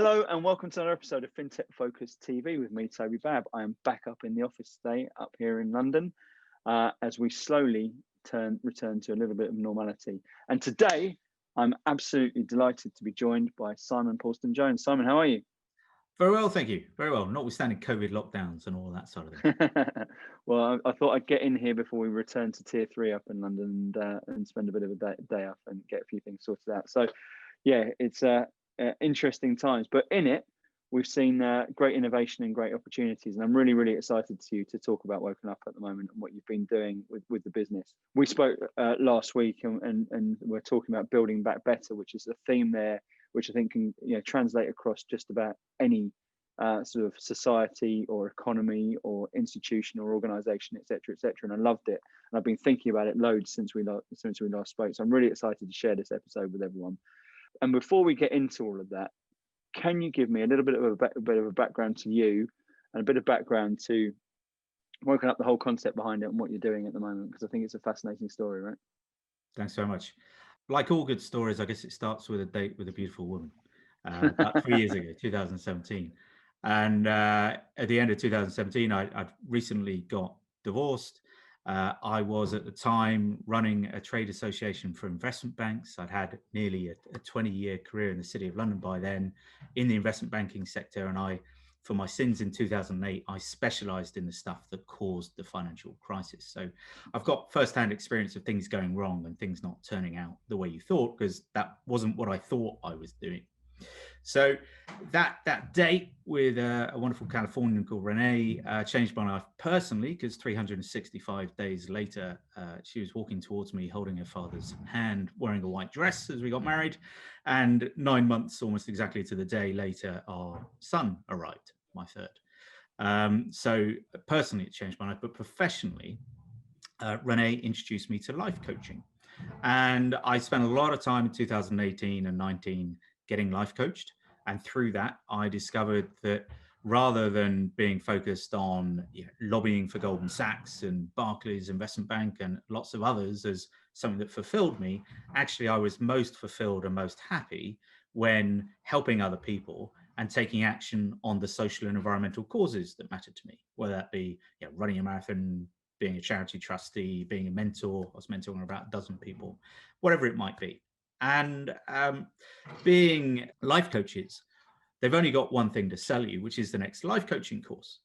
Hello and welcome to another episode of Fintech Focus TV with me, Toby. I am back up in the office today, up here in London, as we slowly return to a little bit of normality. And today, I'm absolutely delighted to be joined by Simon Puleston Jones. Simon, how are you? Very well, thank you. Very well, notwithstanding COVID lockdowns and all that sort of thing. Well, I thought I'd get in here before we return to Tier 3 up in London and spend a bit of a day up and get a few things sorted out. So, yeah, it's interesting times, but in it, we've seen great innovation and great opportunities. And I'm really, really excited to talk about WokenUp at the moment and what you've been doing with the business. We spoke last week and we're talking about building back better, which is a theme there, which I think can translate across just about any sort of society or economy or institution or organization, etc., etc. And I loved it. And I've been thinking about it loads since we last spoke. So I'm really excited to share this episode with everyone. And before we get into all of that, can you give me a little bit of a background to you and a bit of background to WokenUp, the whole concept behind it and what you're doing at the moment? Because I think it's a fascinating story, right? Thanks very much. Like all good stories, I guess it starts with a date with a beautiful woman about 3 years ago, 2017. And at the end of 2017, I'd recently got divorced. I was at the time running a trade association for investment banks. I'd had nearly a 20-year career in the City of London by then in the investment banking sector. And for my sins in 2008, I specialized in the stuff that caused the financial crisis. So I've got firsthand experience of things going wrong and things not turning out the way you thought, because that wasn't what I thought I was doing. So that date with a wonderful Californian called Renee changed my life personally, because 365 days later, she was walking towards me holding her father's hand, wearing a white dress as we got married. And 9 months, almost exactly to the day later, our son arrived, my third. So personally, it changed my life, but professionally, Renee introduced me to life coaching. And I spent a lot of time in 2018 and 19 getting life coached. And through that, I discovered that rather than being focused on lobbying for Goldman Sachs and Barclays Investment Bank and lots of others as something that fulfilled me, actually, I was most fulfilled and most happy when helping other people and taking action on the social and environmental causes that mattered to me, whether that be running a marathon, being a charity trustee, being a mentor. I was mentoring about a dozen people, whatever it might be. And being life coaches, they've only got one thing to sell you, which is the next life coaching course.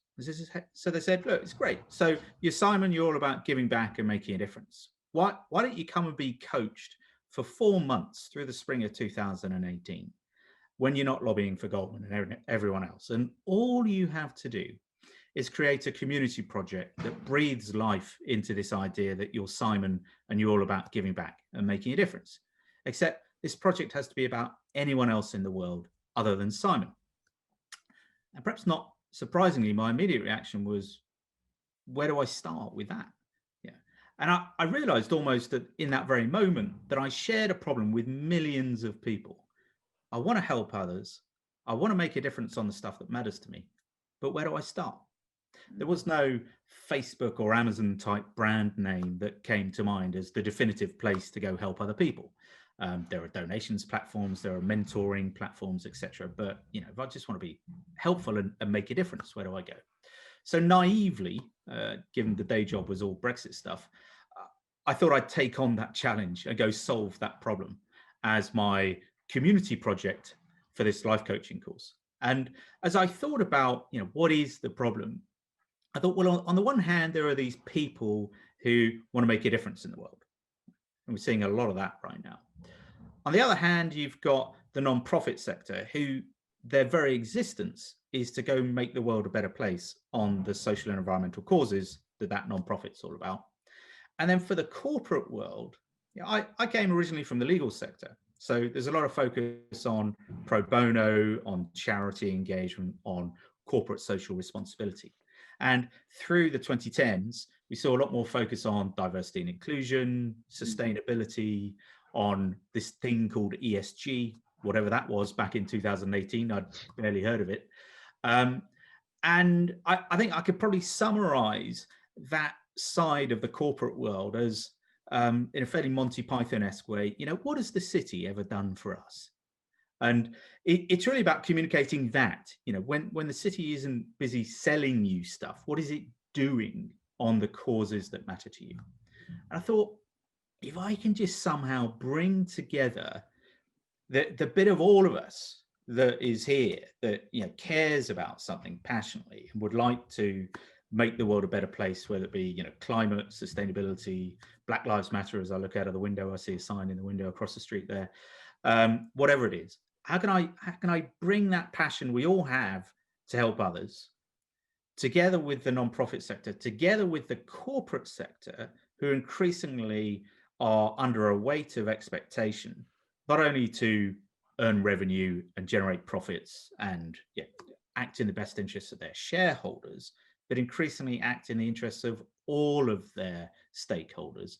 So they said, look, it's great. So you're Simon, you're all about giving back and making a difference. Why don't you come and be coached for 4 months through the spring of 2018 when you're not lobbying for Goldman and everyone else? And all you have to do is create a community project that breathes life into this idea that you're Simon and you're all about giving back and making a difference. Except this project has to be about anyone else in the world other than Simon. And perhaps not surprisingly, my immediate reaction was, where do I start with that? And I realized almost that in that very moment that I shared a problem with millions of people. I want to help others. I want to make a difference on the stuff that matters to me. But where do I start? There was no Facebook or Amazon type brand name that came to mind as the definitive place to go help other people. There are donations platforms, there are mentoring platforms, etc. But if I just want to be helpful and make a difference, where do I go? So naively, given the day job was all Brexit stuff, I thought I'd take on that challenge and go solve that problem as my community project for this life coaching course. And as I thought about, what is the problem? I thought, well, on the one hand, there are these people who want to make a difference in the world. And we're seeing a lot of that right now. On the other hand, you've got the non-profit sector, who their very existence is to go make the world a better place on the social and environmental causes that non-profit's all about. And then for the corporate world, I came originally from the legal sector. So there's a lot of focus on pro bono, on charity engagement, on corporate social responsibility. And through the 2010s, we saw a lot more focus on diversity and inclusion, sustainability, on this thing called ESG, whatever that was back in 2018. I'd barely heard of it. And I think I could probably summarize that side of the corporate world as in a fairly Monty Python-esque way, what has the city ever done for us? And it's really about communicating that, when the city isn't busy selling you stuff, what is it doing on the causes that matter to you? And I thought, if I can just somehow bring together the bit of all of us that is here, that cares about something passionately and would like to make the world a better place, whether it be climate, sustainability, Black Lives Matter. As I look out of the window, I see a sign in the window across the street there. Whatever it is, how can I bring that passion we all have to help others, together with the non-profit sector, together with the corporate sector, who increasingly are under a weight of expectation, not only to earn revenue and generate profits and act in the best interests of their shareholders, but increasingly act in the interests of all of their stakeholders.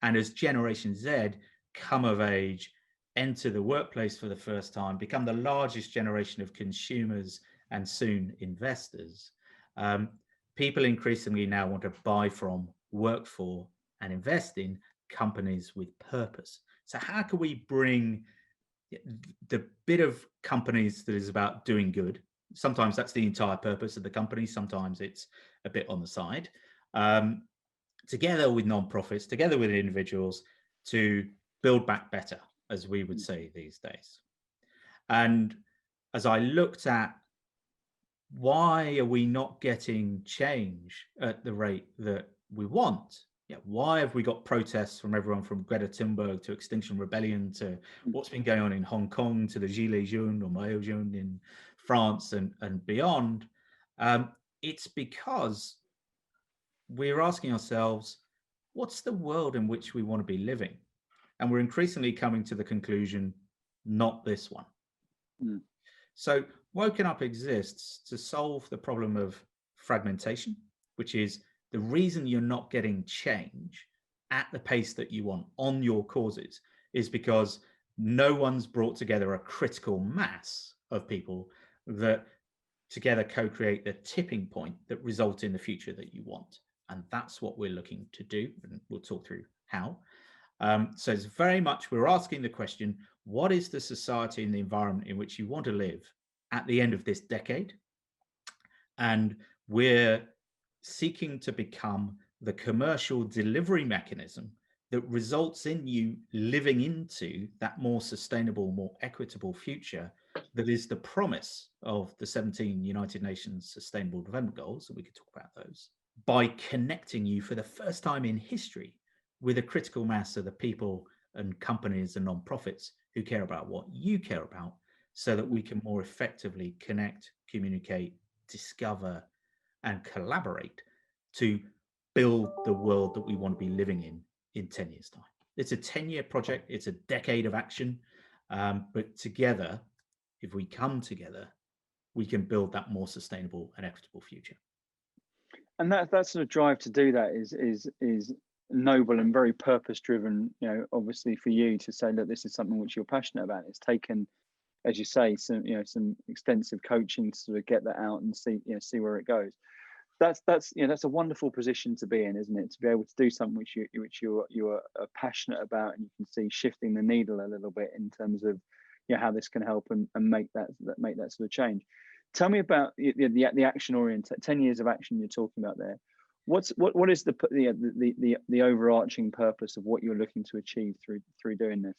And as Generation Z come of age, enter the workplace for the first time, become the largest generation of consumers and soon investors, people increasingly now want to buy from, work for, and invest in companies with purpose. So how can we bring the bit of companies that is about doing good? Sometimes that's the entire purpose of the company. Sometimes it's a bit on the side, together with non-profits, together with individuals, to build back better, as we would say these days. And as I looked at why are we not getting change at the rate that we want? Why have we got protests from everyone from Greta Thunberg to Extinction Rebellion to what's been going on in Hong Kong to the Gilets jaunes or Maillot jaune in France and beyond? It's because we're asking ourselves, what's the world in which we want to be living? And we're increasingly coming to the conclusion, not this one. So WokenUp exists to solve the problem of fragmentation, which is the reason you're not getting change at the pace that you want on your causes is because no one's brought together a critical mass of people that together co-create the tipping point that result in the future that you want. And that's what we're looking to do. And we'll talk through how. So it's very much, we're asking the question, what is the society and the environment in which you want to live at the end of this decade? And we're seeking to become the commercial delivery mechanism that results in you living into that more sustainable, more equitable future that is the promise of the 17 United Nations Sustainable Development Goals, and we could talk about those, by connecting you for the first time in history with a critical mass of the people and companies and non-profits who care about what you care about, so that we can more effectively connect, communicate, discover, and collaborate to build the world that we want to be living in 10 years' time. It's a 10-year project. It's a decade of action. But together, if we come together, we can build that more sustainable and equitable future. And that sort of drive to do that is noble and very purpose driven. Obviously for you to say that this is something which you're passionate about. It's taken, as you say, some extensive coaching to sort of get that out and see where it goes. That's a wonderful position to be in, isn't it? To be able to do something which you are passionate about, and you can see shifting the needle a little bit in terms of how this can help and make that sort of change. Tell me about the action oriented 10 years of action you're talking about there. What is the overarching purpose of what you're looking to achieve through doing this?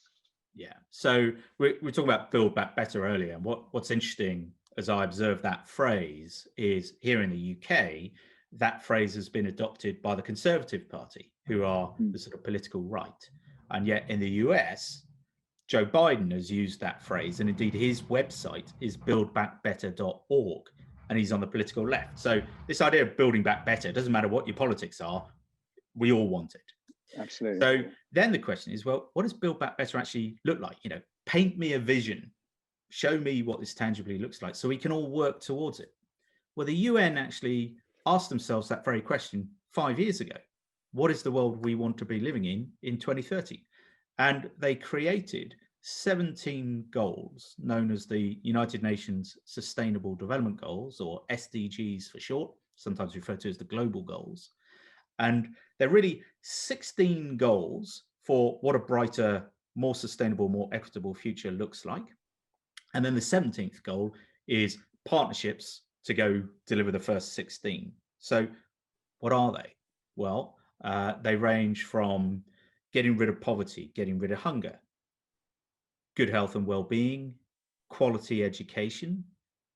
Yeah, so we're talking about build back better earlier, and what's interesting as I observe that phrase is here in the UK, that phrase has been adopted by the Conservative Party, who are the sort of political right, and yet in the US, Joe Biden has used that phrase, and indeed his website is buildbackbetter.org, and he's on the political left. So this idea of building back better, doesn't matter what your politics are, we all want it. Absolutely. So then the question is, well, what does build back better actually look like? Paint me a vision, show me what this tangibly looks like so we can all work towards it. Well, the UN actually asked themselves that very question 5 years ago. What is the world we want to be living in 2030? And they created 17 goals known as the United Nations Sustainable Development Goals, or SDGs for short, sometimes referred to as the global goals. And they're really 16 goals for what a brighter, more sustainable, more equitable future looks like. And then the 17th goal is partnerships to go deliver the first 16. So what are they? Well, they range from getting rid of poverty, getting rid of hunger, good health and well-being, quality education,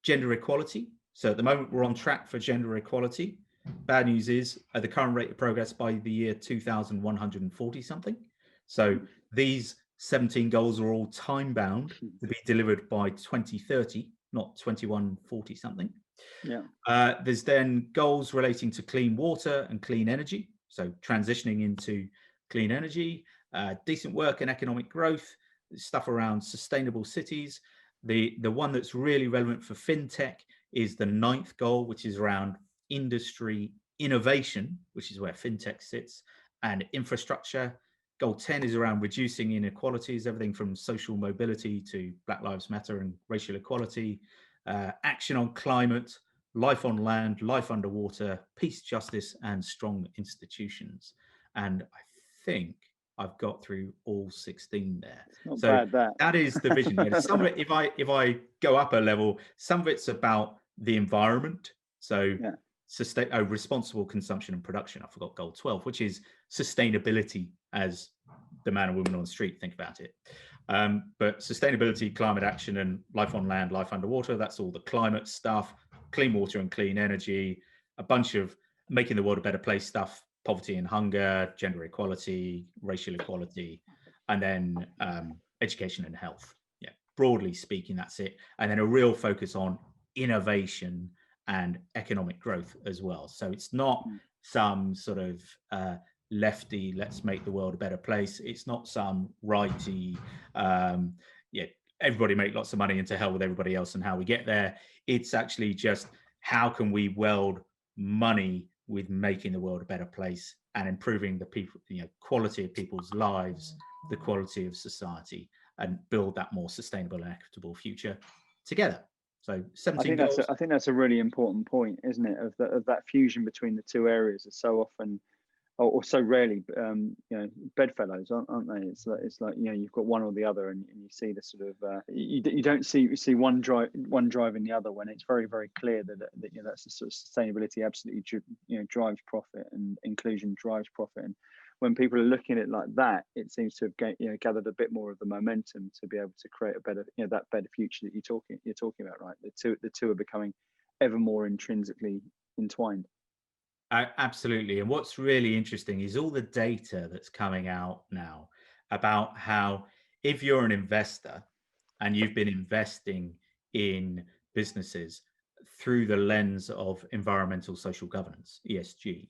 gender equality. So at the moment, we're on track for gender equality. Bad news is at the current rate of progress by the year 2140 something. So these 17 goals are all time bound to be delivered by 2030, not 2140 something. Yeah. There's then goals relating to clean water and clean energy. So transitioning into clean energy, decent work and economic growth, stuff around sustainable cities. The one that's really relevant for fintech is the 9th goal, which is around industry innovation, which is where fintech sits, and infrastructure. Goal 10 is around reducing inequalities, everything from social mobility to Black Lives Matter and racial equality, action on climate, life on land, life underwater, peace, justice, and strong institutions. And I think I've got through all 16 there. Not So bad, that is the vision. You know, some of it, if I go up a level, some of it's about the environment. So responsible consumption and production. I forgot goal 12, which is sustainability as the man and woman on the street think about it. But sustainability, climate action, and life on land, life underwater, that's all the climate stuff, clean water and clean energy, a bunch of making the world a better place stuff, poverty and hunger, gender equality, racial equality, and then education and health. Yeah, broadly speaking, that's it. And then a real focus on innovation and economic growth as well. So it's not some sort of lefty, let's make the world a better place. It's not some righty, everybody make lots of money and to hell with everybody else and how we get there. It's actually just how can we weld money with making the world a better place and improving the people, quality of people's lives, the quality of society, and build that more sustainable and equitable future together. So 17 goals. I think that's a really important point, isn't it? Of that fusion between the two areas is so often, or so rarely, bedfellows, aren't they? It's like you've got one or the other, and you see the sort of you don't see one driving the other when it's very, very clear that that's the sort of sustainability absolutely drives profit and inclusion drives profit. And when people are looking at it like that, it seems to have gathered a bit more of the momentum to be able to create a better that better future that you're talking about, right? The two are becoming ever more intrinsically entwined. Absolutely. And what's really interesting is all the data that's coming out now about how if you're an investor and you've been investing in businesses through the lens of environmental social governance, ESG,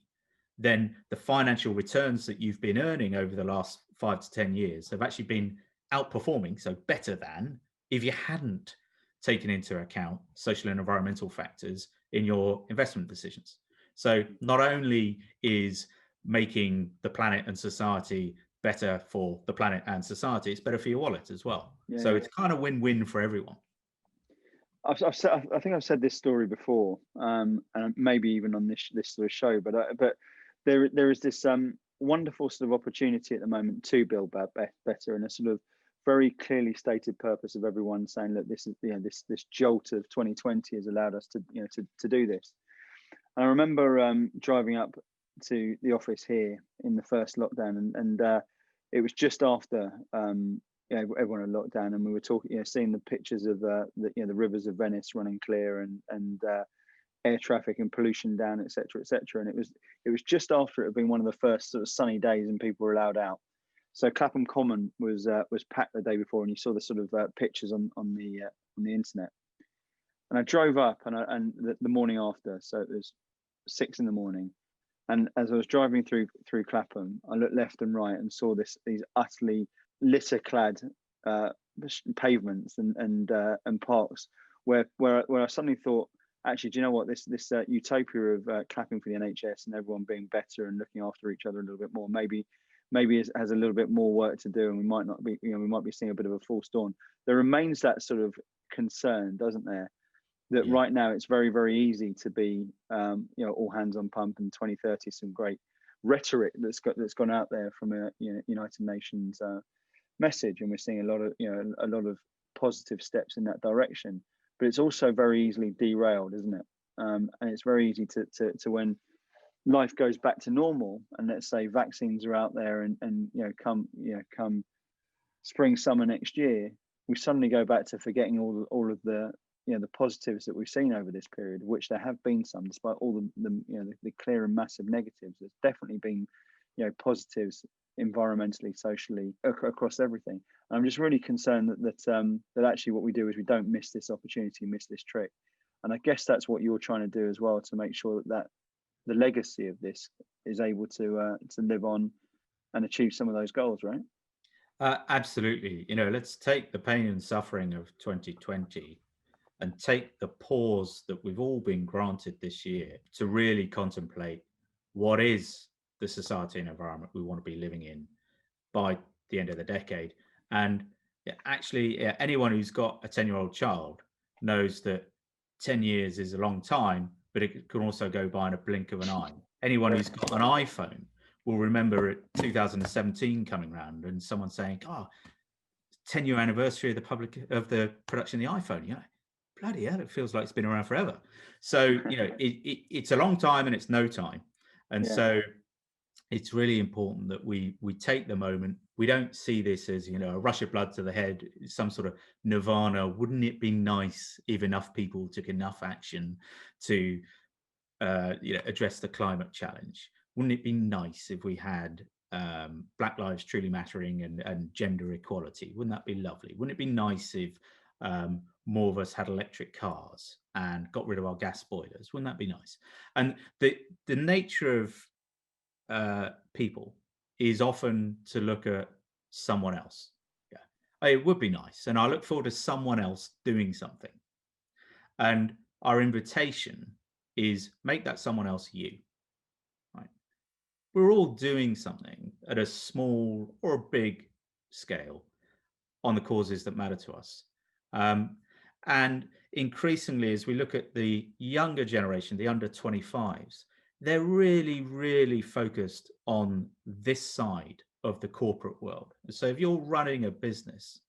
then the financial returns that you've been earning over the last 5 to 10 years have actually been outperforming, so better than if you hadn't taken into account social and environmental factors in your investment decisions. So not only is making the planet and society better for the planet and society, it's better for your wallet as well. It's kind of win-win for everyone. I think I've said this story before, and maybe even on this sort of show. But there is this wonderful sort of opportunity at the moment to build better, and a sort of very clearly stated purpose of everyone saying, look, this is this jolt of 2020 has allowed us to to do this. And I remember driving up to the office here in the first lockdown, and it was just after everyone had locked down, and we were talking, seeing the pictures of the rivers of Venice running clear, and air traffic and pollution down, etc., etc. And it was just after it had been one of the first sort of sunny days, and people were allowed out. So Clapham Common was packed the day before, and you saw the sort of pictures on the internet. And I drove up, and the morning after, so it was 6 a.m, and as I was driving through Clapham, I looked left and right and saw these utterly litter-clad pavements and parks where I suddenly thought, actually, do you know what, this utopia of clapping for the NHS and everyone being better and looking after each other a little bit more, maybe has a little bit more work to do, and we might not be, we might be seeing a bit of a false dawn. There remains that sort of concern, doesn't there, that right now it's very, very easy to be all hands on pump, and 2030 some great rhetoric that's gone out there from a United Nations message, and we're seeing a lot of positive steps in that direction. But it's also very easily derailed, isn't it? And it's very easy to when life goes back to normal, and let's say vaccines are out there, and come spring, summer next year, we suddenly go back to forgetting all of the the positives that we've seen over this period, which there have been some, despite all the clear and massive negatives. There's definitely been positives environmentally, socially, across everything. And I'm just really concerned that actually what we do is we don't miss this opportunity, miss this trick. And I guess that's what you're trying to do as well, to make sure that the legacy of this is able to live on and achieve some of those goals, right? Absolutely. Let's take the pain and suffering of 2020 and take the pause that we've all been granted this year to really contemplate what is the society and environment we want to be living in by the end of the decade. And actually, anyone who's got a 10-year-old child knows that 10 years is a long time, but it can also go by in a blink of an eye. Anyone who's got an iPhone will remember 2017 coming around and someone saying, 10-year anniversary of the production of the iPhone. Bloody hell, it feels like it's been around forever. So, it's a long time and it's no time. And so it's really important that we take the moment. We don't see this as, a rush of blood to the head, some sort of nirvana. Wouldn't it be nice if enough people took enough action to, address the climate challenge? Wouldn't it be nice if we had Black lives truly mattering and gender equality? Wouldn't that be lovely? Wouldn't it be nice if more of us had electric cars and got rid of our gas boilers? Wouldn't that be nice? And the nature of people is often to look at someone else. It would be nice, and I look forward to someone else doing something. And our invitation is make that someone else you. Right? We're all doing something at a small or a big scale on the causes that matter to us. And increasingly, as we look at the younger generation, the under 25s, they're really, really focused on this side of the corporate world. So if you're running a business,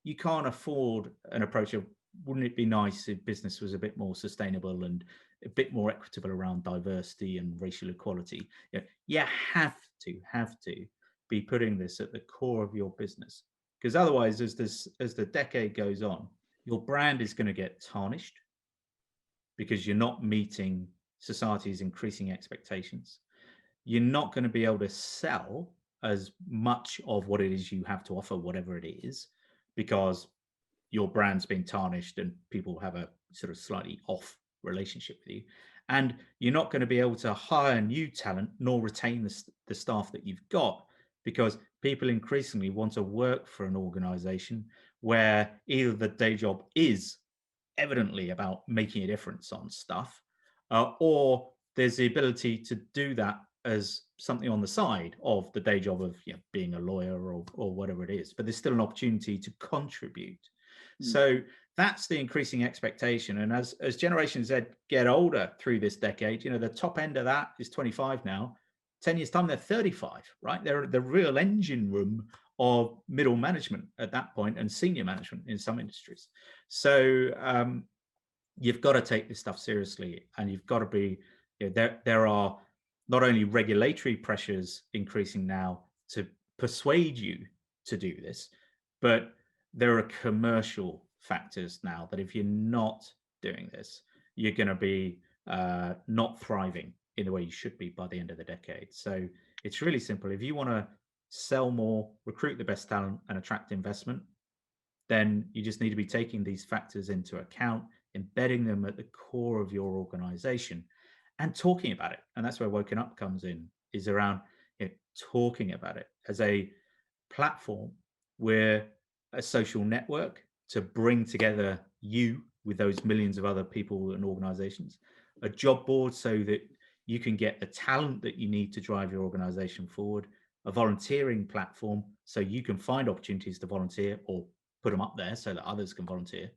you can't afford an approach of, wouldn't it be nice if business was a bit more sustainable and a bit more equitable around diversity and racial equality? You have to be putting this at the core of your business, because otherwise, as the decade goes on, your brand is going to get tarnished because you're not meeting society's increasing expectations. You're not going to be able to sell as much of what it is you have to offer, whatever it is, because your brand's been tarnished and people have a sort of slightly off relationship with you. And you're not going to be able to hire new talent nor retain the staff that you've got, because people increasingly want to work for an organization where either the day job is evidently about making a difference on stuff, or there's the ability to do that as something on the side of the day job of being a lawyer or whatever it is, but there's still an opportunity to contribute. So that's the increasing expectation. And as Generation Z get older through this decade, the top end of that is 25 now. 10 years time, they're 35, right? They're the real engine room of middle management at that point, and senior management in some industries. So you've got to take this stuff seriously, and you've got to be, there are not only regulatory pressures increasing now to persuade you to do this, but there are commercial factors now that if you're not doing this, you're going to be not thriving in the way you should be by the end of the decade. So it's really simple. If you want to sell more, recruit the best talent, and attract investment, then you just need to be taking these factors into account, embedding them at the core of your organization, and talking about it. And that's where WokenUp comes in, is around talking about it as a platform. We're a social network to bring together you with those millions of other people and organizations, a job board so that you can get the talent that you need to drive your organization forward, a volunteering platform so you can find opportunities to volunteer or put them up there so that others can volunteer,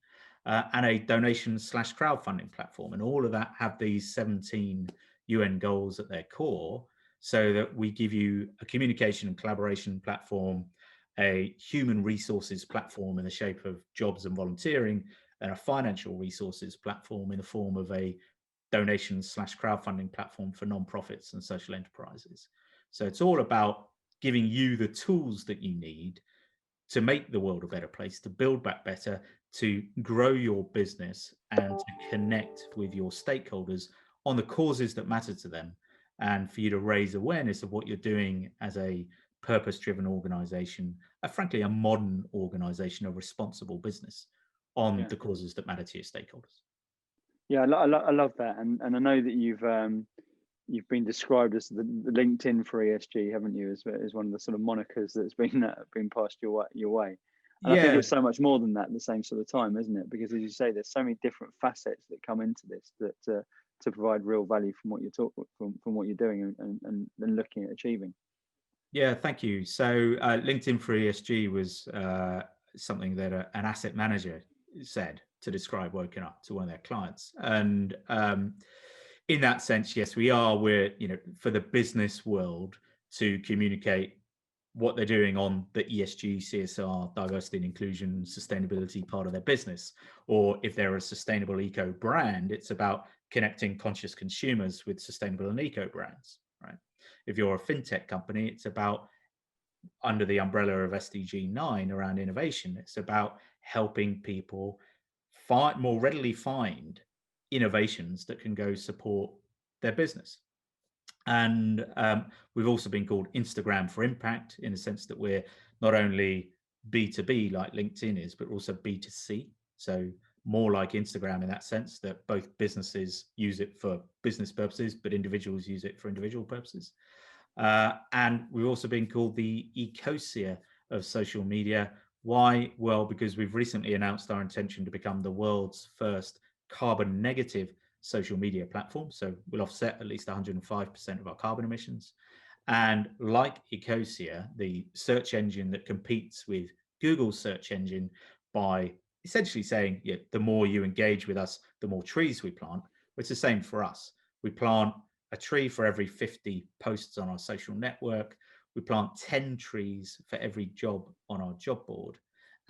and a donation/crowdfunding platform. And all of that have these 17 UN goals at their core, so that we give you a communication and collaboration platform, a human resources platform in the shape of jobs and volunteering, and a financial resources platform in the form of a donation/crowdfunding platform for nonprofits and social enterprises. So it's all about giving you the tools that you need to make the world a better place, to build back better, to grow your business, and to connect with your stakeholders on the causes that matter to them, and for you to raise awareness of what you're doing as a purpose-driven organization, frankly, a modern organization, a responsible business on the causes that matter to your stakeholders. Yeah, I love that, and I know that you've been described as the LinkedIn for ESG, haven't you? As one of the sort of monikers that's been passed your way. And I think it's so much more than that at the same sort of time, isn't it? Because as you say, there's so many different facets that come into this that to provide real value from what you're doing and looking at achieving. Yeah, thank you. So LinkedIn for ESG was something that an asset manager said to describe WokenUp to one of their clients. And in that sense, yes, we're, for the business world to communicate what they're doing on the ESG, CSR, diversity and inclusion, sustainability part of their business. Or if they're a sustainable eco brand, it's about connecting conscious consumers with sustainable and eco brands, right? If you're a fintech company, it's about, under the umbrella of SDG 9 around innovation, it's about helping people more readily find innovations that can go support their business. And we've also been called Instagram for Impact, in the sense that we're not only B2B like LinkedIn is, but also B2C. So more like Instagram in that sense, that both businesses use it for business purposes, but individuals use it for individual purposes. And we've also been called the ecosia of social media. Why? Well, because we've recently announced our intention to become the world's first carbon negative social media platform. So we'll offset at least 105% of our carbon emissions. And like Ecosia, the search engine that competes with Google's search engine by essentially saying, the more you engage with us, the more trees we plant. It's the same for us. We plant a tree for every 50 posts on our social network. We plant 10 trees for every job on our job board.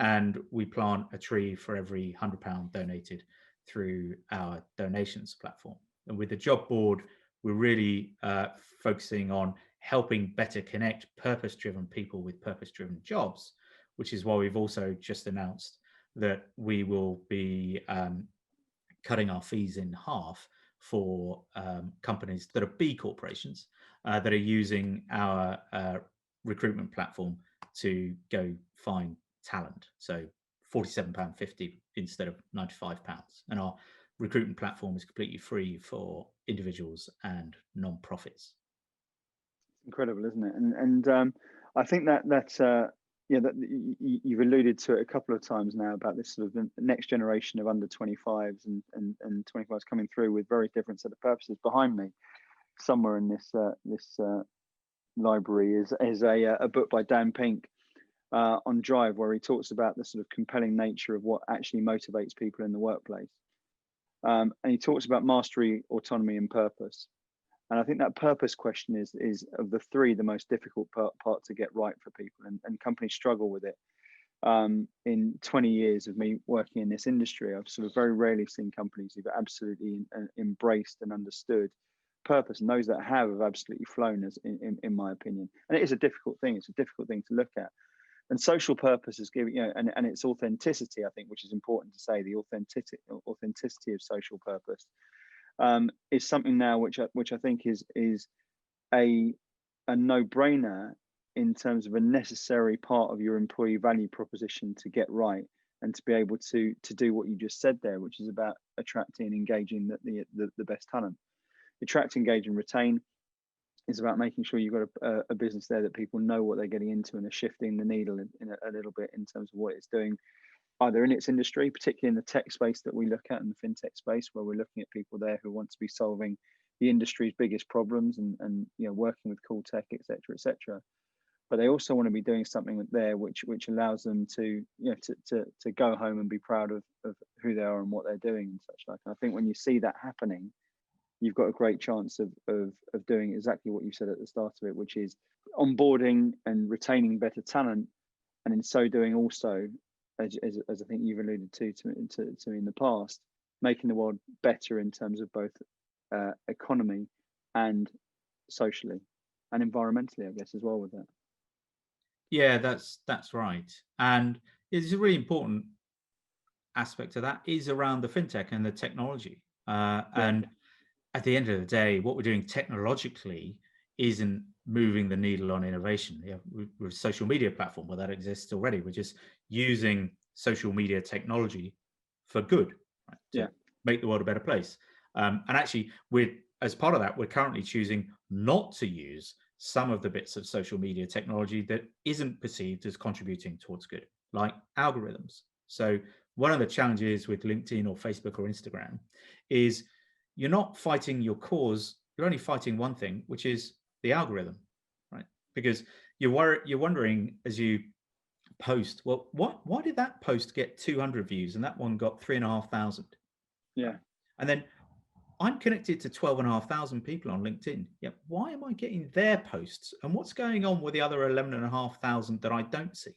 And we plant a tree for every £100 donated through our donations platform. And with the job board, we're really focusing on helping better connect purpose-driven people with purpose-driven jobs, which is why we've also just announced that we will be cutting our fees in half for companies that are B corporations that are using our recruitment platform to go find talent. So £47.50 instead of £95. And our recruitment platform is completely free for individuals and non-profits. Incredible, isn't it? And I think that you've alluded to it a couple of times now about this sort of the next generation of under 25s and 25s coming through with very different set of purposes. Behind me, somewhere in this library, is a book by Dan Pink on Drive, where he talks about the sort of compelling nature of what actually motivates people in the workplace. And he talks about mastery, autonomy, and purpose. And I think that purpose question is of the three the most difficult part to get right for people, and companies struggle with it. In 20 years of me working in this industry, I've sort of very rarely seen companies who've absolutely embraced and understood purpose, and those that have absolutely flown, as in my opinion. And it is a difficult thing. It's a difficult thing to look at. And social purpose is giving, and its authenticity, I think, which is important to say, the authenticity of social purpose. Is something now which I think is a no-brainer in terms of a necessary part of your employee value proposition to get right, and to be able to do what you just said there, which is about attracting and engaging the best talent. Attract, engage, and retain is about making sure you've got a business there that people know what they're getting into and are shifting the needle in a little bit in terms of what it's doing, either in its industry, particularly in the tech space that we look at, in the fintech space, where we're looking at people there who want to be solving the industry's biggest problems and working with cool tech, et cetera, but they also want to be doing something there which allows them to to go home and be proud of who they are and what they're doing and such like. And I think when you see that happening, you've got a great chance of doing exactly what you said at the start of it, which is onboarding and retaining better talent, and in so doing also, as I think you've alluded to me in the past, making the world better in terms of both economy and socially and environmentally, I guess, as well with that. Yeah, that's right. And it's a really important aspect of that is around the fintech and the technology. And at the end of the day, what we're doing technologically isn't moving the needle on innovation. Yeah, we're a social media platform where that exists already. We're just using social media technology for good, right, to make the world a better place. And actually, as part of that, we're currently choosing not to use some of the bits of social media technology that isn't perceived as contributing towards good, like algorithms. So one of the challenges with LinkedIn or Facebook or Instagram is you're not fighting your cause, you're only fighting one thing, which is the algorithm, right? Because you're wondering as you post, well, why did that post get 200 views and that one got 3,500? Yeah. Right? And then I'm connected to 12,500 people on LinkedIn. Yeah, why am I getting their posts? And what's going on with the other 11,500 that I don't see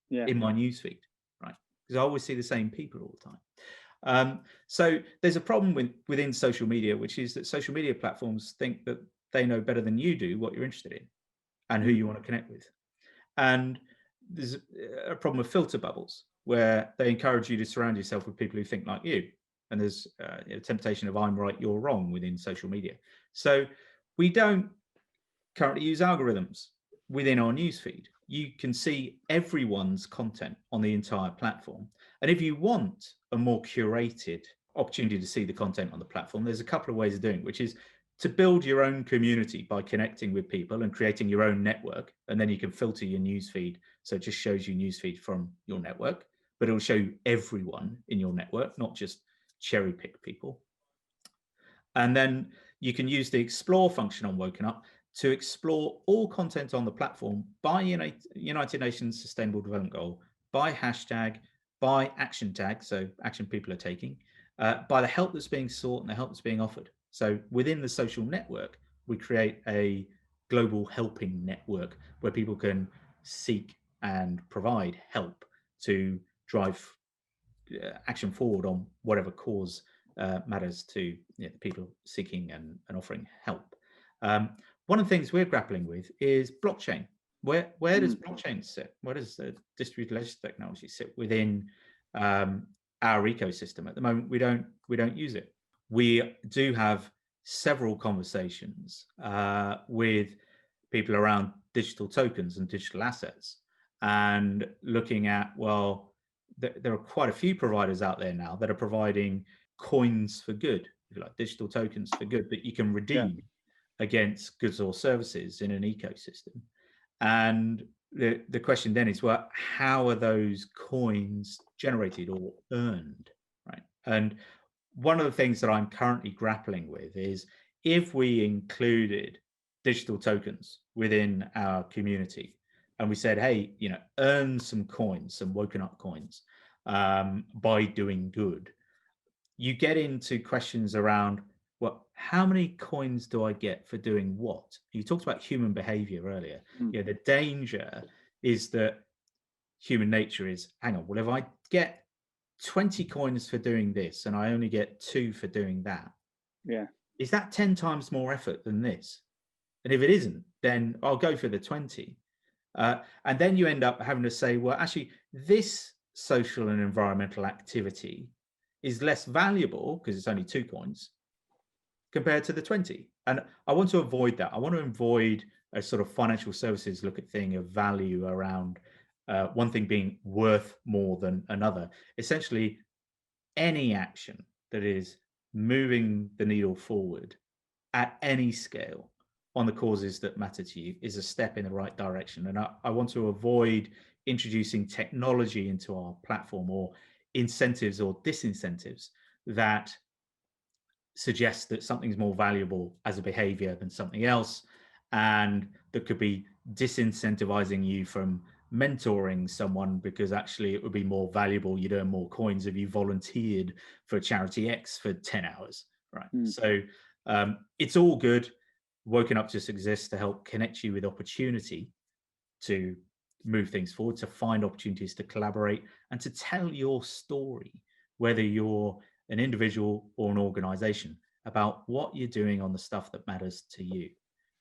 in my newsfeed, right? Because I always see the same people all the time. So there's a problem within social media, which is that social media platforms think that they know better than you do what you're interested in and who you want to connect with. And there's a problem of filter bubbles where they encourage you to surround yourself with people who think like you. And there's a temptation of I'm right, you're wrong within social media. So we don't currently use algorithms within our newsfeed. You can see everyone's content on the entire platform. And if you want a more curated opportunity to see the content on the platform, there's a couple of ways of doing it, which is to build your own community by connecting with people and creating your own network. And then you can filter your newsfeed. So it just shows you newsfeed from your network, but it'll show you everyone in your network, not just cherry pick people. And then you can use the explore function on WokenUp to explore all content on the platform by United Nations Sustainable Development Goal, by hashtag, by action tag, so action people are taking, by the help that's being sought and the help that's being offered. So within the social network, we create a global helping network where people can seek and provide help to drive action forward on whatever cause matters to the people seeking and offering help. One of the things we're grappling with is blockchain. Where does blockchain sit? Where does the distributed ledger technology sit within our ecosystem? At the moment, we don't use it. We do have several conversations with people around digital tokens and digital assets, and looking at, well, there are quite a few providers out there now that are providing coins for good, like digital tokens for good, that you can redeem against goods or services in an ecosystem. And the question then is, well, how are those coins generated or earned, right? And one of the things that I'm currently grappling with is if we included digital tokens within our community and we said, hey, earn some coins, some WokenUp coins by doing good, you get into questions around, well, how many coins do I get for doing what? You talked about human behavior earlier. Yeah, the danger is that human nature is, hang on, well, if I get 20 coins for doing this and I only get 2 for doing that, is that 10 times more effort than this? And if it isn't, then I'll go for the 20. And then you end up having to say, well, actually, this social and environmental activity is less valuable because it's only 2 coins compared to the 20. And I want to avoid that. I want to avoid a sort of financial services look at thing of value around one thing being worth more than another. Essentially, any action that is moving the needle forward at any scale on the causes that matter to you is a step in the right direction. And I want to avoid introducing technology into our platform or incentives or disincentives that suggest that something's more valuable as a behavior than something else, and that could be disincentivizing you from mentoring someone because actually it would be more valuable, you'd earn more coins if you volunteered for charity X for 10 hours, right? So it's all good. WokenUp just exists to help connect you with opportunity to move things forward, to find opportunities to collaborate, and to tell your story, whether you're an individual or an organization, about what you're doing on the stuff that matters to you.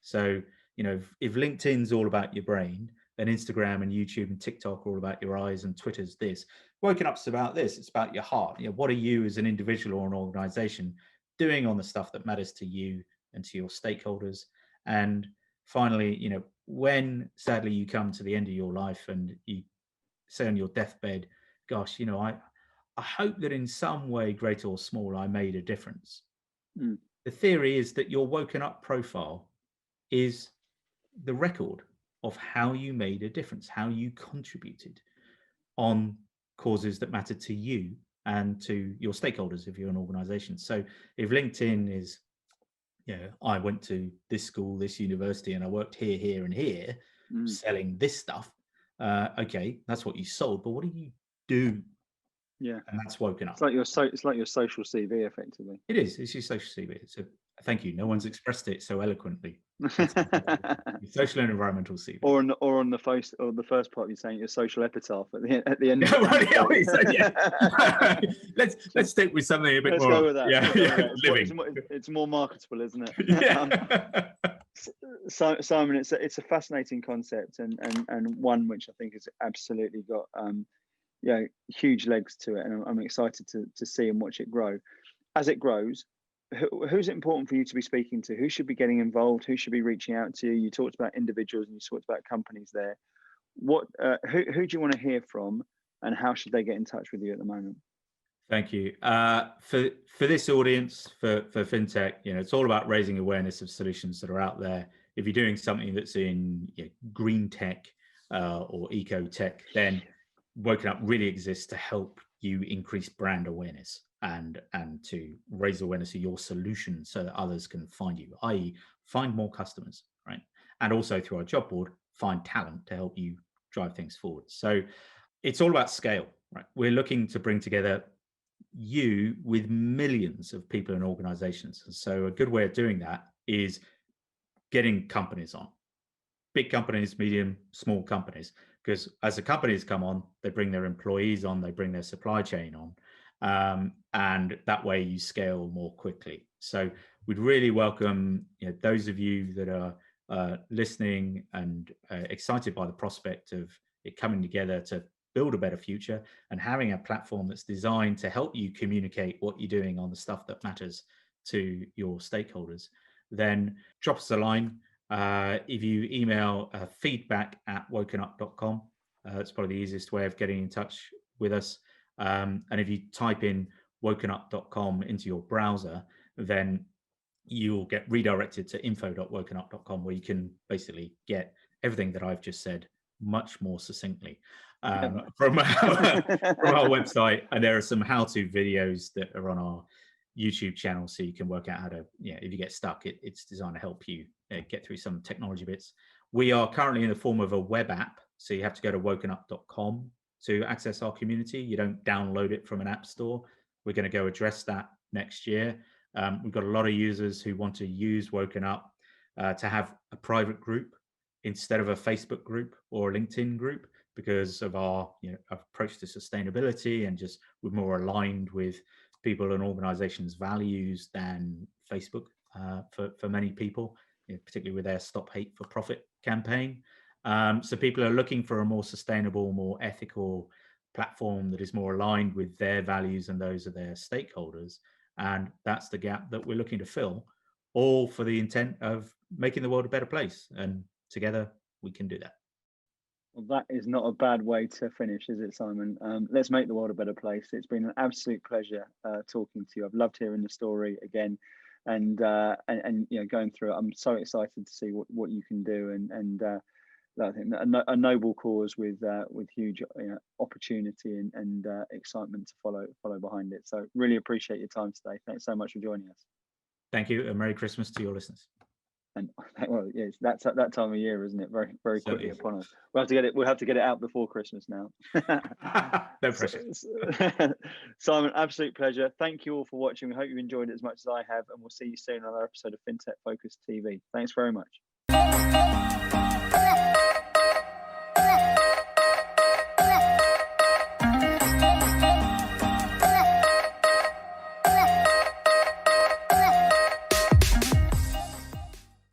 So, if LinkedIn's all about your brain, then Instagram and YouTube and TikTok are all about your eyes, and Twitter's this. WokenUp's about this. It's about your heart. What are you as an individual or an organization doing on the stuff that matters to you and to your stakeholders? And finally, when sadly you come to the end of your life and you say on your deathbed, gosh, I hope that in some way, great or small, I made a difference. Mm. The theory is that your WokenUp profile is the record of how you made a difference, how you contributed on causes that matter to you and to your stakeholders if you're an organization. So if LinkedIn is, I went to this school, this university, and I worked here, here, and here, selling this stuff. Okay, that's what you sold, but what do you do? Yeah, and that's WokenUp. It's like your social CV, effectively. It is. It's your social CV. So thank you. No one's expressed it so eloquently. Your social and environmental CV. Or on the first part, you're saying your social epitaph at the end. Let's stick with something a bit Let's more. Go with that. Yeah. Living. It's more marketable, isn't it? Yeah. Simon, it's a fascinating concept and one which I think has absolutely got huge legs to it, and I'm excited to see and watch it grow. As it grows, who's it important for you to be speaking to? Who should be getting involved? Who should be reaching out to you? You talked about individuals and you talked about companies there. Who do you want to hear from, and how should they get in touch with you at the moment? Thank you. For this audience, for FinTech, it's all about raising awareness of solutions that are out there. If you're doing something that's in green tech or eco tech, then WokenUp really exists to help you increase brand awareness and to raise awareness of your solution so that others can find you, i.e. find more customers, right? And also through our job board, find talent to help you drive things forward. So it's all about scale, right? We're looking to bring together you with millions of people and organizations. And so a good way of doing that is getting companies on. Big companies, medium, small companies, because as the companies come on, they bring their employees on, they bring their supply chain on, and that way you scale more quickly. So we'd really welcome those of you that are listening and excited by the prospect of it coming together to build a better future and having a platform that's designed to help you communicate what you're doing on the stuff that matters to your stakeholders. Then drop us a line. If you email feedback@wokenup.com, it's probably the easiest way of getting in touch with us. And if you type in wokenup.com into your browser, then you'll get redirected to info.wokenup.com, where you can basically get everything that I've just said much more succinctly from our website. And there are some how-to videos that are on our YouTube channel, so you can work out how to, if you get stuck, it's designed to help you get through some technology bits. We are currently in the form of a web app, so you have to go to wokenup.com to access our community. You don't download it from an app store. We're going to go address that next year. We've got a lot of users who want to use WokenUp to have a private group instead of a Facebook group or a LinkedIn group, because of our approach to sustainability, and just we're more aligned with people and organizations' values than Facebook for many people, particularly with their Stop Hate for Profit campaign. So people are looking for a more sustainable, more ethical platform that is more aligned with their values and those of their stakeholders. And that's the gap that we're looking to fill, all for the intent of making the world a better place. And together we can do that. Well, that is not a bad way to finish, is it, Simon? Let's make the world a better place. It's been an absolute pleasure talking to you. I've loved hearing the story again, and going through it. I'm so excited to see what you can do, and I think a noble cause with huge opportunity and excitement to follow behind it. So really appreciate your time today. Thanks so much for joining us. Thank you, and Merry Christmas to your listeners. And well, yes, that's at that time of year, isn't it? Very, very quickly upon us. We'll have to get it out before Christmas now. No pressure. Simon, absolute pleasure. Thank you all for watching. We hope you enjoyed it as much as I have, and we'll see you soon on another episode of Fintech Focus TV. Thanks very much.